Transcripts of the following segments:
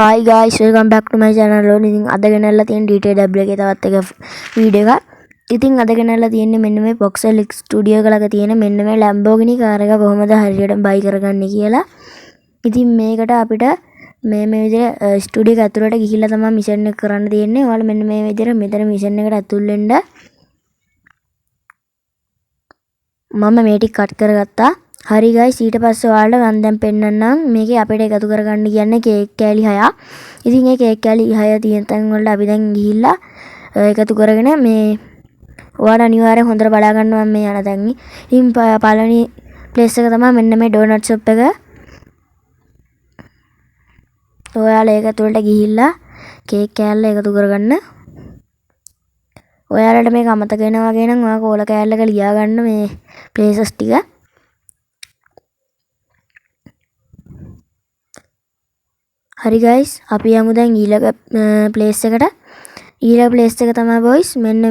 Hi guys, welcome back to my channel. ඉතින් අද ගෙනල්ලා තියෙන DTW එකේ තවත් එක වීඩියෝ එකක්. ඉතින් අද ගෙනල්ලා තියෙන්නේ මෙන්න මේ Voxel Studio එක ළඟ තියෙන මෙන්න මේ Lamborghini කාර් එක කොහොමද හරියට බයි කරගන්නේ කියලා. ඉතින් මේකට අපිට මේ විදිහට ස්ටුඩියෝ එක ඇතුළට ගිහිල්ලා තමයි මිෂන් එක කරන්න තියෙන්නේ. ඔයාලා මෙන්න මේ විදිහට මෙතන මිෂන් එකට ඇතුල් වෙන්න මම මේ ටික කට් කරගත්තා. හරි guys, ඊට පස්සේ ඔයාලට මම දැන් පෙන්නන්නම් මේකේ අපිට එකතු කරගන්න කියන්නේ කේක් කෑලි 6ක්. ඉතින් මේ කේක් කෑලි 6 තියෙන තැන් වලට අපි දැන් ගිහිල්ලා එකතු කරගෙන මේ ඔයාලා අනිවාර්යෙන් හොඳට බලා ගන්න මම මේ යන තැන්. ඉතින් පළවෙනි ප්ලේස් එක තමයි මෙන්න මේ ඩෝනට් ෂොප් එක. ඔයාලා ඒක ඇතුළට ගිහිල්ලා කේක් කෑල්ල එකතු කරගන්න. ඔයාලට මේක අමතක වෙනවා වගේ නම් ඔයා කෝල කෑල්ලක ලියා ගන්න මේ ප්ලේසස් ටික. හරි guys, අපි යමු දැන් ඊළඟ ප්ලේස් එකට. ඊළඟ ප්ලේස් එක තමයි boys මෙන්න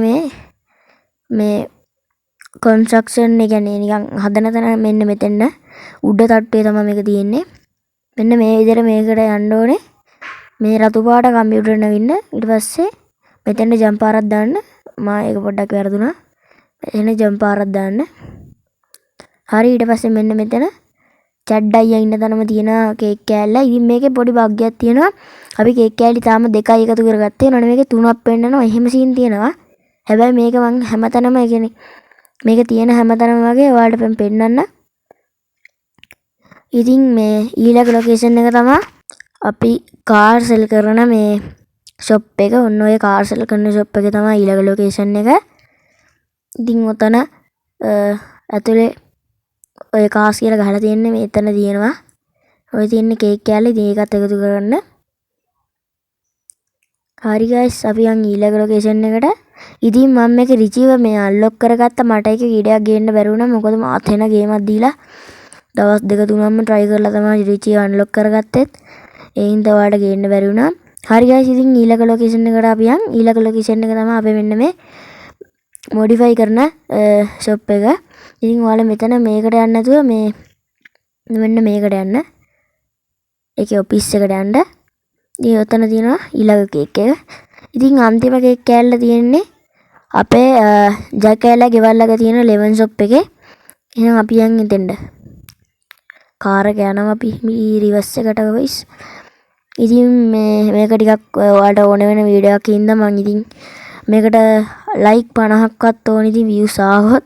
මේ කන්ස්ට්‍රක්ෂන් එක කියන්නේ නිකන් හදන තැන මෙන්න මෙතන උඩ තට්ටුවේ තමයි මේක තියෙන්නේ. මෙන්න මේ විදිහට මේකට යන්න ඕනේ. මේ රතු පාට කම්පියුටර් නගින්න. ඊට පස්සේ මෙතෙන්ට ජම්ප් පාරක් දාන්න. මම ඒක පොඩ්ඩක් වැරදුනා. එතන ජම්ප් පාරක් දාන්න. හරි, ඊට පස්සේ මෙන්න මෙතන චැට් අයියා ඉන්න තැනම තියෙන කේක් කෑල්ල. ඉතින් මේකේ පොඩි බග් එකක් තියෙනවා. අපි කේක් කෑලි තාම දෙකයි එකතු කරගත්තේ. ඒනොනේ මේකේ තුනක් පෙන්නනවා. එහෙම සීන් තියෙනවා. හැබැයි මේක මං හැමතැනම ඒ කියන්නේ මේක තියෙන හැමතැනම වගේ ඔයාලට පෙන්නන්න. ඉතින් මේ ඊළඟ ලොකේෂන් එක තමයි අපි කාර් සෙල් කරන මේ ෂොප් එක. ඔන්න ඔය කාර් සෙල් කරන ෂොප් එකේ තමයි ඊළඟ ලොකේෂන් එක. ඉතින් ඔතන ඇතුලේ ඔය කාස් කියලා ගහලා තියෙන්නේ මෙතන තියෙනවා. ඔය තියෙන්නේ කේක් කෑල්ල. ඉතින් ඒකත් එකතු කරගන්න. හරි guys, අපි යන් ඊළඟ ලොකේෂන් එකට. ඉතින් මම මේක රිචීවර් මේ අන්ලොක් කරගත්ත. මට ඒක ඊඩයක් ගේන්න බැරි වුණා. මොකද මාත් වෙන ගේමක් දීලා දවස් දෙක තුනක්ම try කරලා තමයි රිචීවර් අන්ලොක් කරගත්තෙත්. ඒ හින්දා ඔයාලට ගේන්න බැරි වුණා. හරි guys, ඉතින් ඊළඟ ලොකේෂන් එකට අපි යන්. ඊළඟ ලොකේෂන් එක තමයි අපි මෙන්න මේ modify කරන shop එක. ඉතින් ඔයාලා මෙතන මේකට යන්න නැතුව මෙන්න මේකට යන්න. ඒකේ ඔෆිස් එකට යන්න. ඉතින් ඔතන තියෙනවා ඊළඟ කේක් එක. ඉතින් අන්තිම කේක් කෑල්ල තියෙන්නේ අපේ ජැකෑලා ගෙවල් ළඟ තියෙන ලෙමන් ෂොප් එකේ. එහෙනම් අපි යන් එතෙන්ට. කාර් එක යනවා අපි රිවර්ස් එකට guys. ඉතින් මේක ටිකක් ඔයාලට ඕන වෙන වීඩියෝ එකක් ඉඳන් මම ඉතින් මේකට ලයික් 50ක්වත් ඕන. ඉතින් views ආවොත්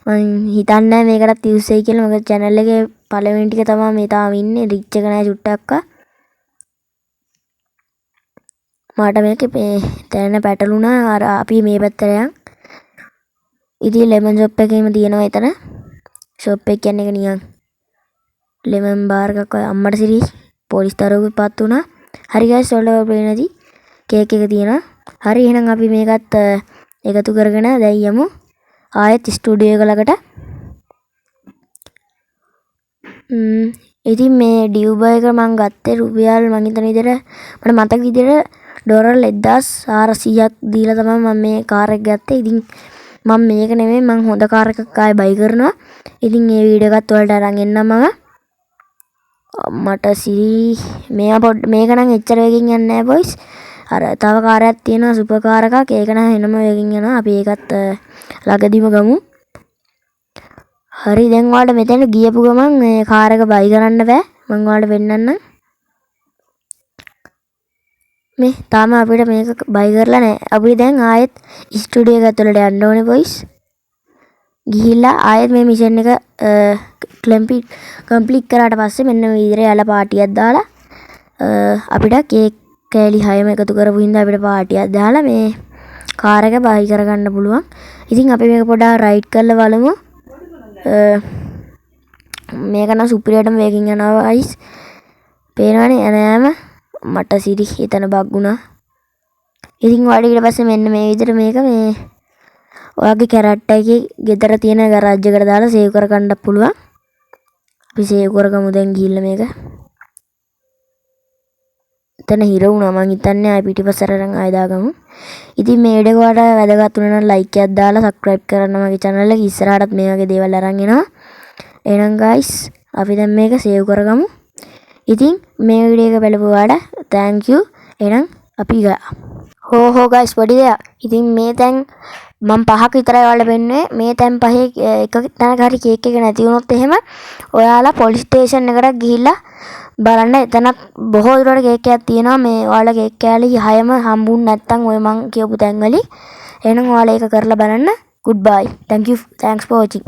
මම හිතන්නේ මේකටත් views එයි කියලා. මොකද channel එකේ පළවෙනි ටික තමයි මේ තාම ඉන්නේ. රිච් එක නෑ චුට්ටක්වත්. මට මේක තැන පැටලුණා. අර අපි මේ පැත්තට යන්. ඉතින් ලෙමන් ෂොප් එකේම තියෙනවා එතන. ෂොප් එක කියන්නේ එක නිකන් ලෙමන් බාර් එකක් අම්මට සිරිස් පොලිස් දරුවෙක් පත් වුණා. හරි guys, ඔයාලට පේන්නේ නැති කේක් එක තියෙනවා. හරි, එහෙනම් අපි මේකත් එකතු කරගෙන දැන් යමු ආයෙත් ස්ටුඩියෝ එක ළඟට. ඉතින් මේ ඩියුබර් එක මම ගත්තේ රුපියල් මං හිතන විදිහට මට මතක විදිහට ඩොලර් 1400ක් දීලා තමයි මම මේ කාර් එක ගත්තේ. ඉතින් මම මේක නෙමෙයි මං හොඳ කාර් එකක් ආයෙ බයි කරනවා. ඉතින් මේ වීඩියෝ එකත් ඔයාලට අරන් එන්නම් මම. මට සිරි මේක නම් එච්චර වෙකින් යන්නේ නැහැ boys. අර තව කාර් එකක් තියෙනවා සුපර් කාර් එකක්. ඒක නම් එනම වෙකින් යනවා. අපි ඒකත් ළඟදිම ගමු. හරි, දැන් ඔයාලට මෙතන ගියපු ගමන් මේ කාර් එක බයි කරන්න බෑ. මම ඔයාලට පෙන්නන්නම්. මේ තාම අපිට මේක බයි කරලා නැහැ. අපි දැන් ආයෙත් ස්ටුඩියෝ එක ඇතුළට යන්න ඕනේ boys. ගිහිල්ලා ආයෙත් මේ මිෂන් එක කම්ප්ලීට් කරාට පස්සේ මෙන්න මේ විදිහට යාලා පාටියක් දාලා අපිට කේක් කෑලි 6ම එකතු කරපු හින්දා අපිට පාටියක් දාලා මේ කාර් එක බයි කරගන්න පුළුවන්. ඉතින් අපි මේක පොඩ්ඩක් රයිඩ් කරලා බලමු. මේක නම් සුපිරියටම වේගින් යනවා guys. පේනවනේ නෑම මට සිරි හිතන බග් වුණා. ඉතින් ඔයාලට ඊට පස්සේ මෙන්න මේ විදිහට මේක මේ ඔයාගේ කැරක්ටර් එකේ ගෙදර තියෙන ගරාජ් එකට දාලා සේව් කරගන්න පුළුවන්. අපි සේව් කරගමු දැන් ගිහිල්ලා මේක. එතන හිර වුණා. මං හිතන්නේ ආයෙ පිටිපස්සට අරන් ආයෙ දාගමු. ඉතින් මේ වීඩියෝ එක ඔයාලට වැදගත් වුණා නම් ලයික් එකක් දාලා subscribe කරන්න මගේ channel එක. ඉස්සරහටත් මේ වගේ දේවල් අරන් එනවා. එහෙනම් guys, අපි දැන් මේක සේව් කරගමු. ඉතින් මේ වීඩියෝ එක බලපු ඔයාලට thank you. එහෙනම් අපි ගා. හෝ guys පොඩි දෙයක්. ඉතින් මේ තැන් මම පහක් විතරයි ඔයාලට පෙන්නුවේ. මේ තැන් පහේ එක තැනක හරි කේක් එක නැති වුණොත් එහෙම ඔයාලා පොලිස් ස්ටේෂන් එකට ගිහිල්ලා බලන්න. එතනත් බොහෝ දුරට කේක් එකක් තියෙනවා. මේ ඔයාලා කේක් කෑලි 6ම හම්බුනේ නැත්තම් ඔය මං කියපු තැන් වලින්. එහෙනම් ඔයාලා ඒක කරලා බලන්න. Goodbye. Thanks for watching.